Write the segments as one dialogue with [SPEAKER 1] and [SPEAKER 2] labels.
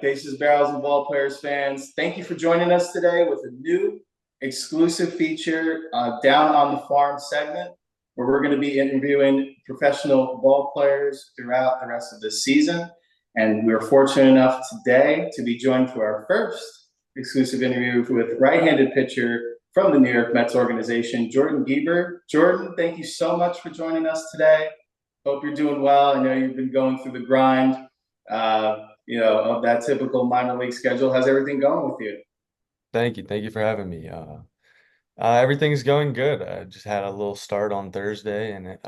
[SPEAKER 1] Bases, Barrels, and Ballplayers fans. Thank you for joining us today with a new exclusive feature, Down on the Farm segment, where we're going to be interviewing professional ball players throughout the rest of this season. And we're fortunate enough today to be joined for our first exclusive interview with right-handed pitcher from the New York Mets organization, Jordan Geber. Jordan, thank you so much for joining us today. Hope you're doing well. I know you've been going through the grind, of that typical minor league schedule. How's everything going with you?
[SPEAKER 2] Thank you. Thank you for having me. Everything's going good. I just had a little start on Thursday and it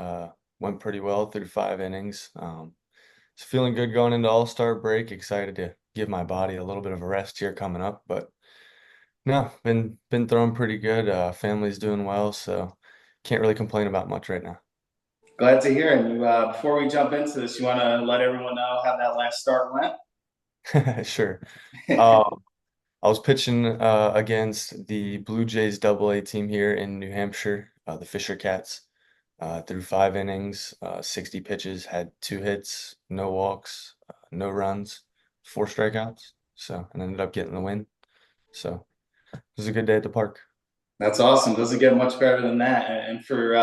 [SPEAKER 2] went pretty well through 5 innings. It's feeling good going into All-Star break. Excited to give my body a little bit of a rest here coming up. But no, been throwing pretty good. Family's doing well, so can't really complain about much right now.
[SPEAKER 1] Glad to hear. And before we jump into this, you want to let everyone know how that last start went?
[SPEAKER 2] Sure. Um, I was pitching against the Blue Jays Double-A team here in New Hampshire, the Fisher Cats. Through 5 innings, 60 pitches, had 2 hits, no walks, no runs, 4 strikeouts. So, and ended up getting the win. So, it was a good day at the park.
[SPEAKER 1] That's awesome. Doesn't get much better than that. And for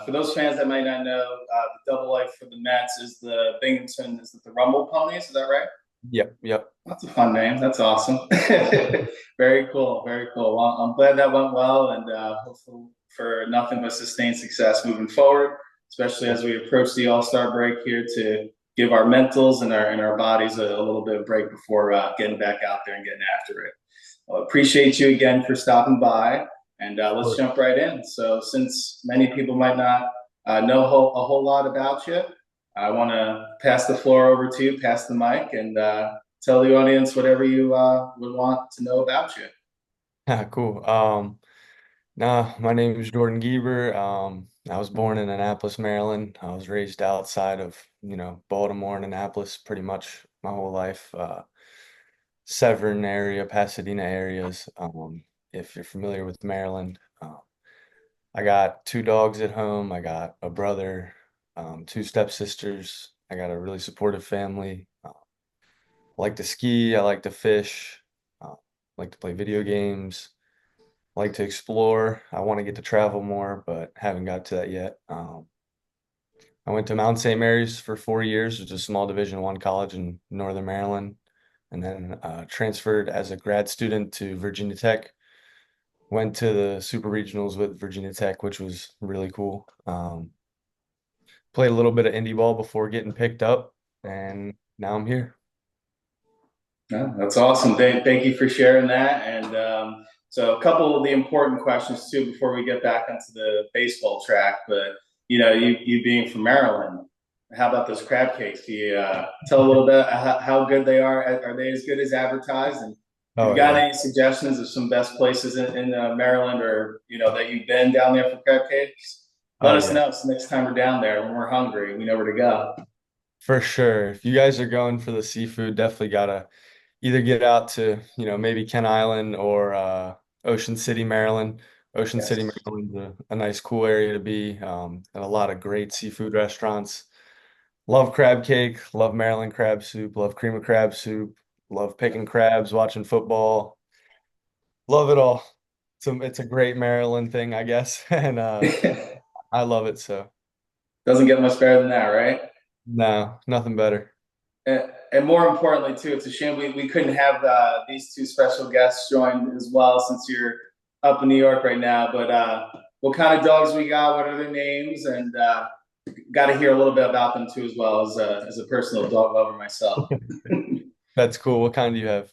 [SPEAKER 1] those fans that might not know, the double A for the Mets is the Binghamton, is it the Rumble Ponies? Is that right?
[SPEAKER 2] Yep, yep.
[SPEAKER 1] That's a fun name. That's awesome. Very cool. Very cool. Well, I'm glad that went well, and hopefully for nothing but sustained success moving forward, especially as we approach the All-Star break here to give our mentals and our bodies a little bit of break before getting back out there and getting after it. Well, appreciate you again for stopping by, and let's
[SPEAKER 2] Sure.
[SPEAKER 1] jump right in. So, since many people might not know a whole lot about you, I want to pass the floor over to you, pass the mic, and tell the audience whatever you would want to know about you.
[SPEAKER 2] Cool. My name is Jordan Geber. I was born in Annapolis, Maryland. I was raised outside of, Baltimore and Annapolis pretty much my whole life. Severn area, Pasadena areas. If you're familiar with Maryland, I got 2 dogs at home. I got a brother, 2 stepsisters. I got a really supportive family. I like to ski. I like to fish. Like to play video games. I like to explore. I want to get to travel more, but haven't got to that yet. I went to Mount St. Mary's for 4 years, which is a small Division I college in Northern Maryland, and then transferred as a grad student to Virginia Tech. Went to the Super Regionals with Virginia Tech, which was really cool. Played a little bit of indie ball before getting picked up, and now I'm here.
[SPEAKER 1] Yeah, that's awesome. Thank you for sharing that. And so, a couple of the important questions too before we get back onto the baseball track. But you being from Maryland, how about those crab cakes? Do you tell a little bit how good they are? Are they as good as advertised? And if you've
[SPEAKER 2] Oh
[SPEAKER 1] got
[SPEAKER 2] yeah.
[SPEAKER 1] any suggestions of some best places in Maryland, or that you've been down there for crab cakes, let
[SPEAKER 2] Oh
[SPEAKER 1] us
[SPEAKER 2] yeah.
[SPEAKER 1] know. So next time we're down there, when we're hungry, we know where to go.
[SPEAKER 2] For sure. If you guys are going for the seafood, definitely gotta either get out to, maybe Kent Island or Ocean City, Maryland. Ocean City,
[SPEAKER 1] Yes.
[SPEAKER 2] Maryland's a nice, cool area to be. And a lot of great seafood restaurants. Love crab cake, love Maryland crab soup, love cream of crab soup, love picking crabs, watching football. Love it all. It's a great Maryland thing, I guess. And I love it, so
[SPEAKER 1] Doesn't get much better than that, right?
[SPEAKER 2] no, nothing better.
[SPEAKER 1] And more importantly, too, it's a shame we couldn't have these two special guests join as well since you're up in New York right now. But what kind of dogs we got? What are their names? And got to hear a little bit about them too, as well as a personal dog lover myself.
[SPEAKER 2] That's cool. What kind do you have?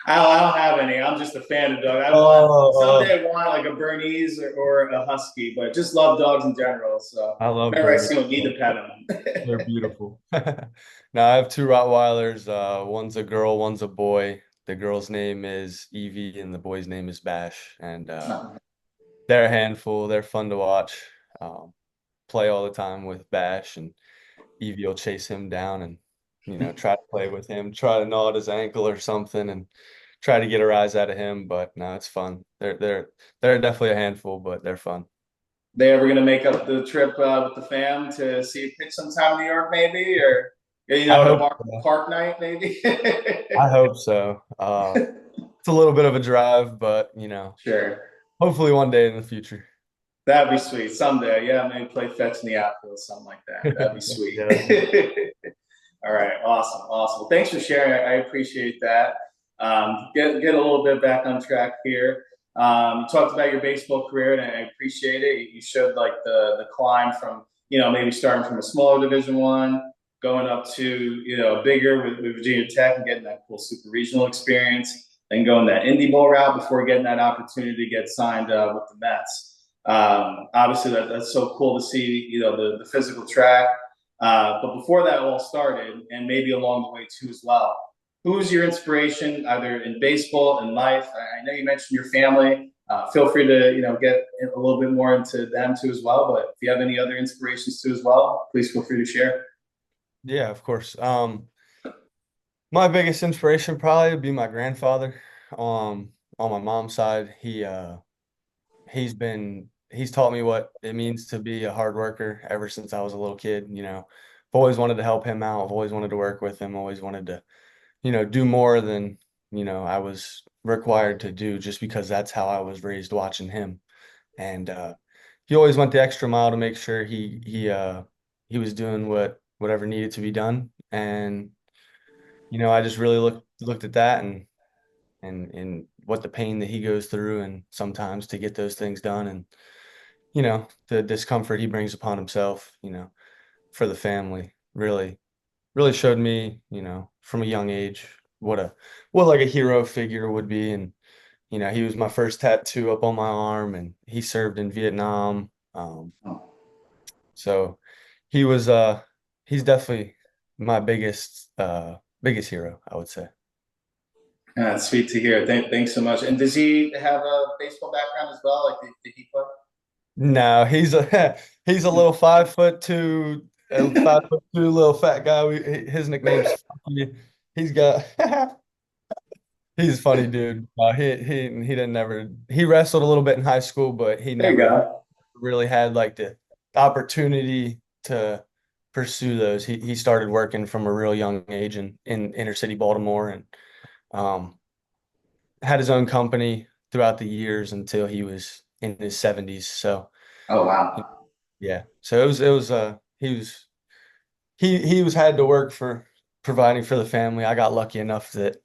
[SPEAKER 1] I don't have any. I'm just a fan of dogs. I want
[SPEAKER 2] Oh,
[SPEAKER 1] someday I want like a Bernese or a Husky, but just love dogs in general. So
[SPEAKER 2] I love
[SPEAKER 1] whenever I
[SPEAKER 2] Bernie.
[SPEAKER 1] see one, need to pet them.
[SPEAKER 2] They're beautiful. Now I have 2 Rottweilers. One's a girl, one's a boy. The girl's name is Evie, and the boy's name is Bash. And they're a handful. They're fun to watch. Um, Play all the time with Bash, and Evie will chase him down and try to play with him, try to gnaw at his ankle or something, and try to get a rise out of him. But no, it's fun. They're definitely a handful, but they're fun.
[SPEAKER 1] They ever gonna make up the trip with the fam to see a pitch sometime in New York, maybe? Or
[SPEAKER 2] I
[SPEAKER 1] At a
[SPEAKER 2] hope
[SPEAKER 1] bar,
[SPEAKER 2] so.
[SPEAKER 1] park night maybe.
[SPEAKER 2] I hope so. It's a little bit of a drive, but
[SPEAKER 1] Sure.
[SPEAKER 2] hopefully one day in the future.
[SPEAKER 1] That'd be sweet. Someday. Yeah, maybe play fetch in the outfield, something like that. That'd be sweet.
[SPEAKER 2] Yeah, that'd be
[SPEAKER 1] All right. Awesome. Awesome. Well, thanks for sharing. I appreciate that. Get a little bit back on track here. You talked about your baseball career, and I appreciate it. You showed like the climb from, maybe starting from a smaller Division One, going up to, bigger with Virginia Tech and getting that cool super regional experience, then going that indie ball route before getting that opportunity to get signed with the Mets. Obviously, that's so cool to see, the physical track. But before that all started, and maybe along the way too as well, who's your inspiration, either in baseball and life? I know you mentioned your family. Feel free to get a little bit more into them too as well. But if you have any other inspirations too as well, please feel free to share.
[SPEAKER 2] Yeah, of course. My biggest inspiration probably would be my grandfather. On my mom's side, he's taught me what it means to be a hard worker ever since I was a little kid. I've always wanted to help him out. I've always wanted to work with him. Always wanted to, do more than, I was required to do just because that's how I was raised watching him. And he always went the extra mile to make sure he was doing whatever needed to be done. And I just really looked at that and what the pain that he goes through and sometimes to get those things done and the discomfort he brings upon himself, for the family really showed me, from a young age what like a hero figure would be. And he was my first tattoo up on my arm, and he served in Vietnam.
[SPEAKER 1] Oh,
[SPEAKER 2] So he was he's definitely my biggest hero, I would say.
[SPEAKER 1] yeah, it's sweet to hear. Thanks so much. And does he have a baseball background as well? Like, did he
[SPEAKER 2] No, he's a he's a little 5'2", a 5'2" little fat guy. His nickname's Funky. He's got he's a funny dude. He didn't never he wrestled a little bit in high school, but he
[SPEAKER 1] There you
[SPEAKER 2] never
[SPEAKER 1] go.
[SPEAKER 2] really had like the opportunity to pursue those. He started working from a real young age in inner city Baltimore, and um, had his own company throughout the years until he was in his 70s. So
[SPEAKER 1] Oh, wow.
[SPEAKER 2] yeah, so it was he was had to work for providing for the family. I got lucky enough that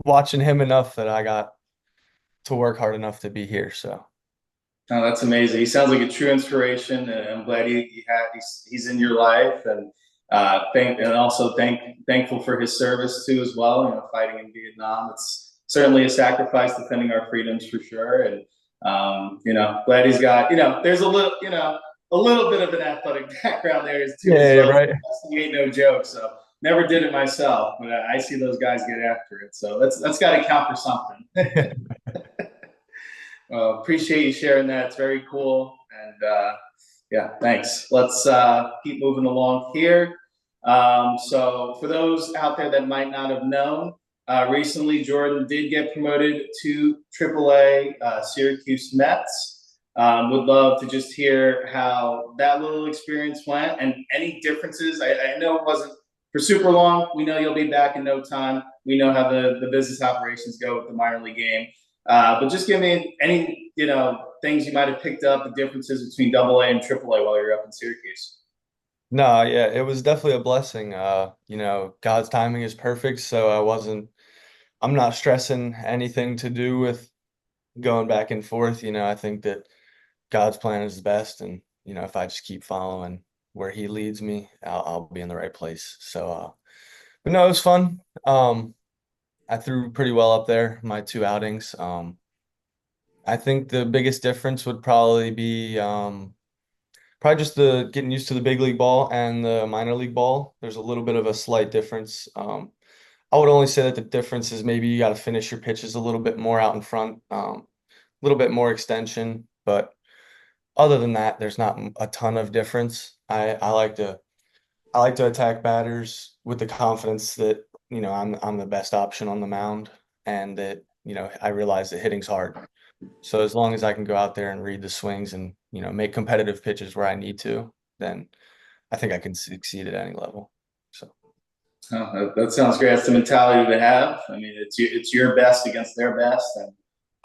[SPEAKER 2] watching him enough that I got to work hard enough to be here. So
[SPEAKER 1] Oh, that's amazing. He sounds like a true inspiration, and I'm glad he's in your life, and also thankful for his service too as well. Fighting in Vietnam, it's certainly a sacrifice defending our freedoms for sure. And glad he's got there's a little bit of an athletic background there too as
[SPEAKER 2] yeah,
[SPEAKER 1] well.
[SPEAKER 2] right.
[SPEAKER 1] He ain't no joke. So never did it myself, but I see those guys get after it. So that's got to count for something. Appreciate you sharing that. It's very cool. And yeah, thanks. Let's keep moving along here. So, for those out there that might not have known, recently Jordan did get promoted to AAA Syracuse Mets. Would love to just hear how that little experience went and any differences. I know it wasn't for super long. We know you'll be back in no time. We know how the business operations go with the minor league game. But just give me any, things you might have picked up, the differences between AA and AAA while you're up in Syracuse.
[SPEAKER 2] No, yeah, it was definitely a blessing. God's timing is perfect, so I'm not stressing anything to do with going back and forth. I think that God's plan is the best, and if I just keep following where He leads me, I'll be in the right place. So, but no, it was fun. I threw pretty well up there my two outings. I think the biggest difference would probably be probably just the getting used to the big league ball and the minor league ball. There's a little bit of a slight difference. I would only say that the difference is maybe you got to finish your pitches a little bit more out in front, a little bit more extension. But other than that, there's not a ton of difference. I like to attack batters with the confidence that I'm the best option on the mound, and that I realize that hitting's hard. So as long as I can go out there and read the swings and make competitive pitches where I need to, then I think I can succeed at any level. So
[SPEAKER 1] Oh, that sounds great. That's the mentality to have. I mean, it's your best against their best, and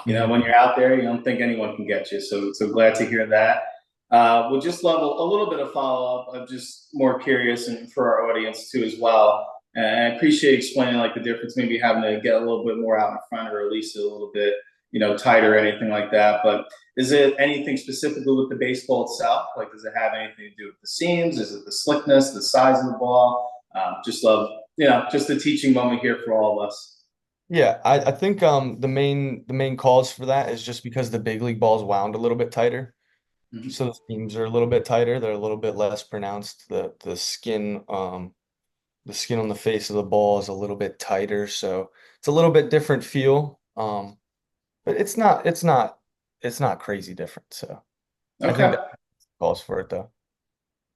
[SPEAKER 2] Mhm.
[SPEAKER 1] when you're out there, you don't think anyone can get you. So glad to hear that. We'll just love a little bit of follow up. I'm just more curious, and for our audience too as well. And I appreciate explaining like the difference, maybe having to get a little bit more out in front or release it a little bit, tighter or anything like that. But is it anything specifically with the baseball itself? Like, does it have anything to do with the seams? Is it the slickness, the size of the ball? Just love, just a teaching moment here for all of us.
[SPEAKER 2] Yeah, I think the main cause for that is just because the big league ball is wound a little bit tighter.
[SPEAKER 1] Mhm.
[SPEAKER 2] So the seams are a little bit tighter. They're a little bit less pronounced. The skin on the face of the ball is a little bit tighter, so it's a little bit different feel. But it's not crazy different. So I think that
[SPEAKER 1] Okay.
[SPEAKER 2] calls for it though.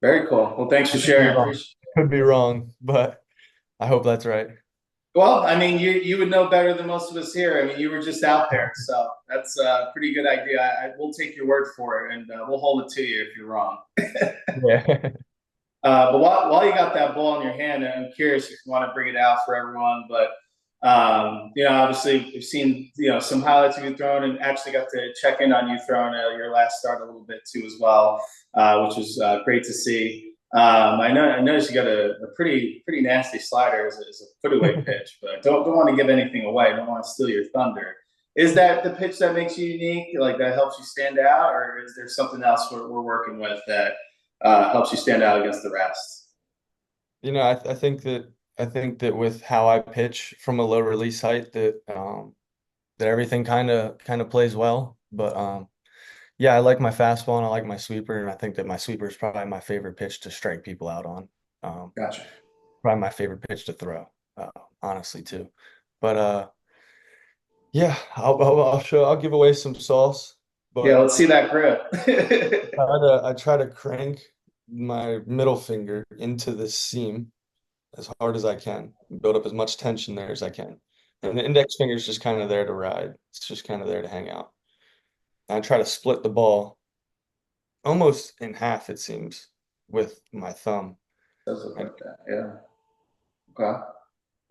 [SPEAKER 1] Very cool. Well, thanks
[SPEAKER 2] I
[SPEAKER 1] for
[SPEAKER 2] could be
[SPEAKER 1] sharing.
[SPEAKER 2] wrong.
[SPEAKER 1] Appreciate.
[SPEAKER 2] Could be wrong, but I hope that's right.
[SPEAKER 1] Well, I mean, you would know better than most of us here. I mean, you were just out there, so that's a pretty good idea. I will take your word for it, and we'll hold it to you if you're wrong.
[SPEAKER 2] Yeah.
[SPEAKER 1] But while you got that ball in your hand, I'm curious if you want to bring it out for everyone. But obviously we've seen some highlights of you throwing, and actually got to check in on you throwing your last start a little bit too as well, which was great to see. I noticed you got a pretty nasty slider as a put away pitch, but don't want to give anything away. Don't want to steal your thunder. Is that the pitch that makes you unique? Like that helps you stand out, or is there something else we're working with that helps you stand out against the rest?
[SPEAKER 2] I think that with how I pitch from a low release height that everything kind of plays well. But yeah, I like my fastball and I like my sweeper, and I think that my sweeper is probably my favorite pitch to strike people out on. Um,
[SPEAKER 1] Gotcha.
[SPEAKER 2] Probably my favorite pitch to throw, honestly too. But yeah, I'll give away some sauce,
[SPEAKER 1] Yeah,
[SPEAKER 2] but
[SPEAKER 1] let's see that grip.
[SPEAKER 2] I try to crank my middle finger into the seam as hard as I can, build up as much tension there as I can. And the index finger is just kind of there to ride. It's just kind of there to hang out. And I try to split the ball almost in half, it seems, with my thumb.
[SPEAKER 1] Does look
[SPEAKER 2] I,
[SPEAKER 1] like that. Yeah. Okay.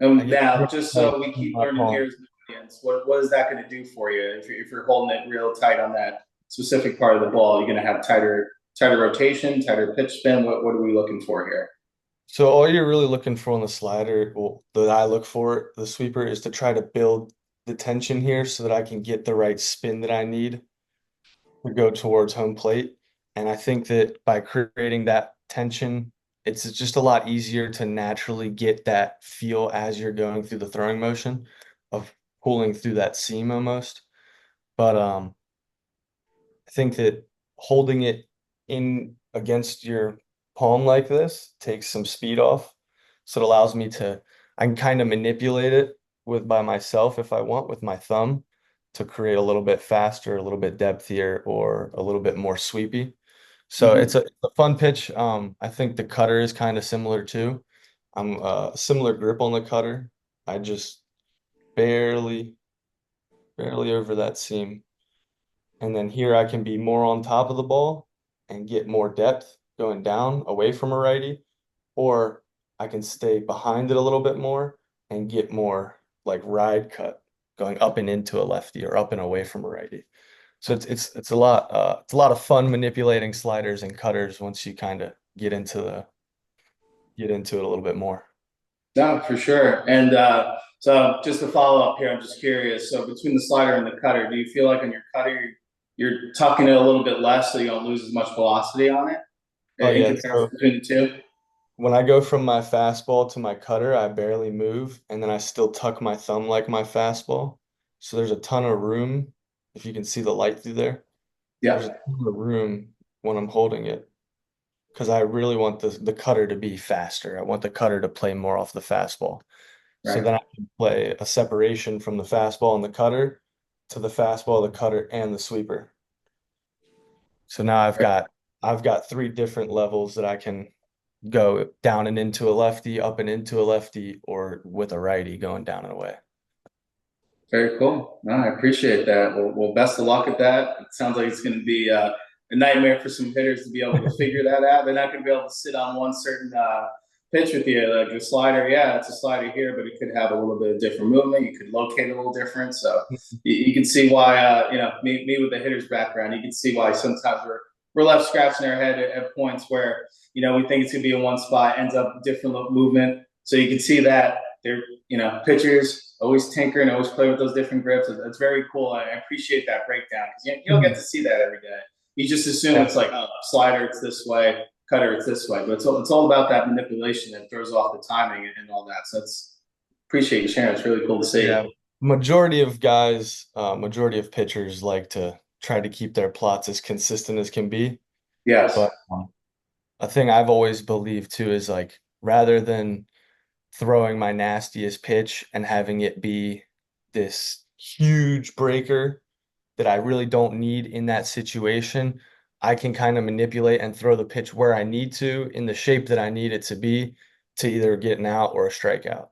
[SPEAKER 2] I
[SPEAKER 1] And
[SPEAKER 2] get
[SPEAKER 1] now,
[SPEAKER 2] pretty
[SPEAKER 1] just
[SPEAKER 2] tight
[SPEAKER 1] so we
[SPEAKER 2] in
[SPEAKER 1] keep
[SPEAKER 2] my
[SPEAKER 1] learning here
[SPEAKER 2] palm.
[SPEAKER 1] as an audience, what is that going to do for you if you're holding it real tight on that specific part of the ball? You're going to have tighter rotation, tighter pitch spin. What are we looking for here?
[SPEAKER 2] So all you're really looking for on the slider, well, that I look for, the sweeper, is to try to build the tension here so that I can get the right spin that I need to go towards home plate. And I think that by creating that tension, it's just a lot easier to naturally get that feel as you're going through the throwing motion of pulling through that seam almost. But I think that holding it in against your palm like this takes some speed off. So it allows me to, I can kind of manipulate it with by myself if I want with my thumb to create a little bit faster, a little bit depthier, or a little bit more sweepy. So it's a,
[SPEAKER 1] Mm-hmm.
[SPEAKER 2] it's a fun pitch. I think the cutter is kind of similar too. I'm similar grip on the cutter. I just barely, barely over that seam. And then here I can be more on top of the ball and get more depth going down away from a righty, or I can stay behind it a little bit more and get more like ride cut going up and into a lefty or up and away from a righty. So it's a lot of fun manipulating sliders and cutters once you kind of get into it a little bit more.
[SPEAKER 1] No, for sure. And so just to follow up here, I'm just curious. So between the slider and the cutter, do you feel like on your cutter you're tucking it a little bit less so you don't lose as much velocity on it
[SPEAKER 2] Oh
[SPEAKER 1] in
[SPEAKER 2] yeah,
[SPEAKER 1] comparison
[SPEAKER 2] so
[SPEAKER 1] between the two?
[SPEAKER 2] when I go from my fastball to my cutter, I barely move, and then I still tuck my thumb like my fastball. So there's a ton of room. If you can see the light through there, there's a
[SPEAKER 1] Yeah.
[SPEAKER 2] ton of room when I'm holding it because I really want the cutter to be faster. I want the cutter to play more off the fastball. So
[SPEAKER 1] Right.
[SPEAKER 2] then I can play a separation from the fastball and the cutter to the fastball, the cutter, and the sweeper. So now I've got three different levels that I can go down and into a lefty, up and into a lefty, or with a righty going down and away.
[SPEAKER 1] Very cool. No, I appreciate that. Well, best of luck at that. It sounds like it's going to be a nightmare for some hitters to be able to figure that out. They're not going to be able to sit on one certain pitch with you. Like the slider, yeah, it's a slider here, but it could have a little bit of different movement. You could locate a little different. So you can see why, me with the hitter's background, you can see why sometimes we're left scratching our head at points where, we think it's going to be in one spot, ends up different movement. So you can see that they're, pitchers always tinker and always play with those different grips. It's very cool. I appreciate that breakdown because you don't get to see that every day. You just assume
[SPEAKER 2] Yeah.
[SPEAKER 1] it's like, oh, slider, it's this way, cutter, it's this way. But it's all about that manipulation that throws off the timing and all that. So appreciate you sharing. It's really cool to see.
[SPEAKER 2] Yeah. Majority of guys, majority of pitchers like to try to keep their plots as consistent as can be.
[SPEAKER 1] Yes.
[SPEAKER 2] But a thing I've always believed too is like rather than throwing my nastiest pitch and having it be this huge breaker that I really don't need in that situation, I can kind of manipulate and throw the pitch where I need to in the shape that I need it to be to either get an out or a strikeout.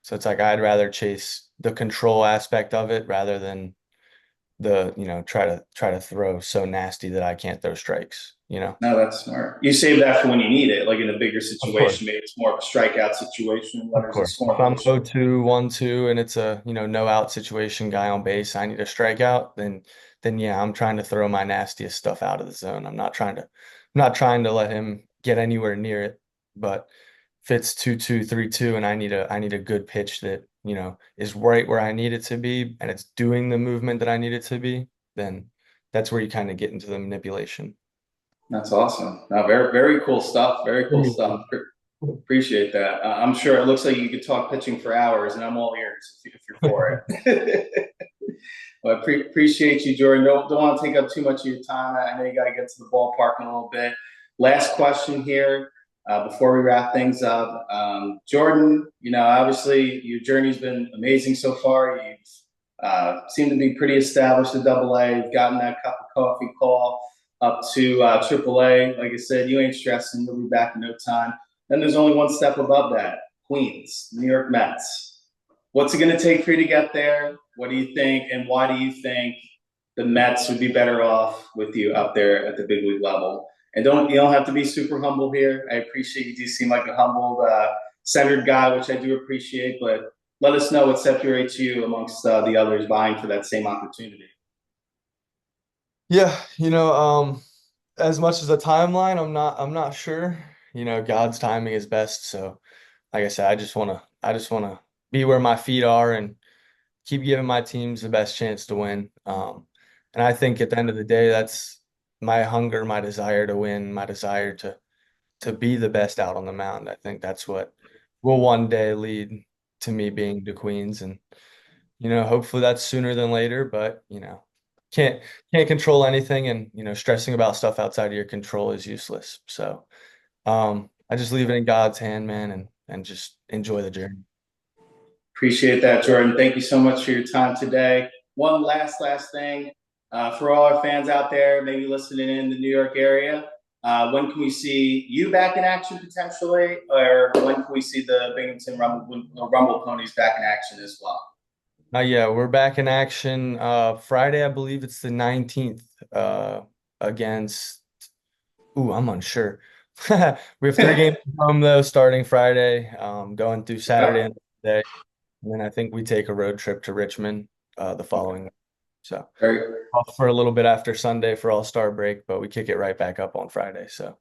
[SPEAKER 2] So it's like I'd rather chase the control aspect of it rather than try to throw so nasty that I can't throw strikes.
[SPEAKER 1] No, that's smart. You save that for when you need it, like in a bigger
[SPEAKER 2] Of course.
[SPEAKER 1] situation. Maybe it's more of a strikeout situation,
[SPEAKER 2] Of
[SPEAKER 1] runners in
[SPEAKER 2] course. If
[SPEAKER 1] scoring
[SPEAKER 2] I'm
[SPEAKER 1] position.
[SPEAKER 2] 0-2, 1-2, and it's a, no out situation, guy on base, I need a strikeout, then yeah, I'm trying to throw my nastiest stuff out of the zone. I'm not trying to let him get anywhere near it. But if it's 2-2, 3-2, and I need a good pitch that, is right where I need it to be and it's doing the movement that I need it to be, then that's where you kind of get into the manipulation.
[SPEAKER 1] That's awesome. No, very, very cool stuff. Very cool stuff. Appreciate that. I'm sure it looks like you could talk pitching for hours, and I'm all ears if you're for it. Well, appreciate you, Jordan. Don't want to take up too much of your time. I know you got to get to the ballpark in a little bit. Last question here before we wrap things up. Jordan, obviously your journey's been amazing so far. You've seemed to be pretty established at AA. You've gotten that cup of coffee call up to AAA. Like I said, you ain't stressing. You'll be back in no time. Then there's only one step above that, Queens, New York Mets. What's it going to take for you to get there? What do you think? And why do you think the Mets would be better off with you up there at the big league level? And you don't have to be super humble here. I appreciate you do seem like a humbled, centered guy, which I do appreciate. But let us know what separates you amongst the others vying for that same opportunity.
[SPEAKER 2] Yeah, as much as the timeline, I'm not sure. God's timing is best. So, like I said, I just wanna be where my feet are and keep giving my teams the best chance to win. And I think at the end of the day, that's my hunger, my desire to win, my desire to be the best out on the mound. I think that's what will one day lead to me being the Queens. And hopefully that's sooner than later, but can't can't control anything, and stressing about stuff outside of your control is useless. So I just leave it in God's hand, man, and just enjoy the journey.
[SPEAKER 1] Appreciate that, Jordan. Thank you so much for your time today. One last thing for all our fans out there, maybe listening in the New York area. When can we see you back in action potentially, or when can we see the Binghamton Rumble Ponies back in action as well?
[SPEAKER 2] Yeah, we're back in action Friday, I believe it's the 19th, against. Ooh, I'm unsure. We have 3 games at home though, starting Friday, going through Saturday
[SPEAKER 1] Okay.
[SPEAKER 2] and Sunday, and then I think we take a road trip to Richmond the following week. So
[SPEAKER 1] Very,
[SPEAKER 2] off for a little bit after Sunday for All-Star break, but we kick it right back up on Friday. So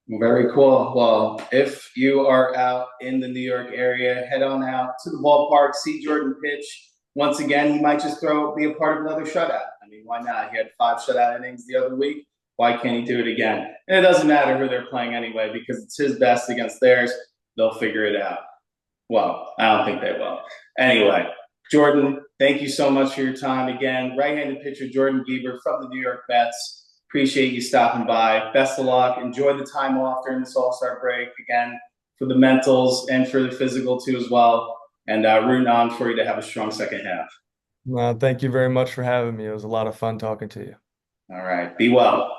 [SPEAKER 1] very cool. Well, if you are out in the New York area, head on out to the ballpark, see Jordan pitch. Once again, he might just be a part of another shutout. I mean, why not? He had 5 shutout innings the other week. Why can't he do it again? And it doesn't matter who they're playing anyway, because it's his best against theirs. They'll figure it out. Well, I don't think they will. Anyway, Jordan, thank you so much for your time again. Right-handed pitcher Jordan Geber from the New York Mets. Appreciate you stopping by. Best of luck. Enjoy the time off during this All-Star break again for the mentals and for the physical too as well. And rooting on for you to have a strong second half.
[SPEAKER 2] thank you very much for having me. It was a lot of fun talking to you.
[SPEAKER 1] All right. Be well.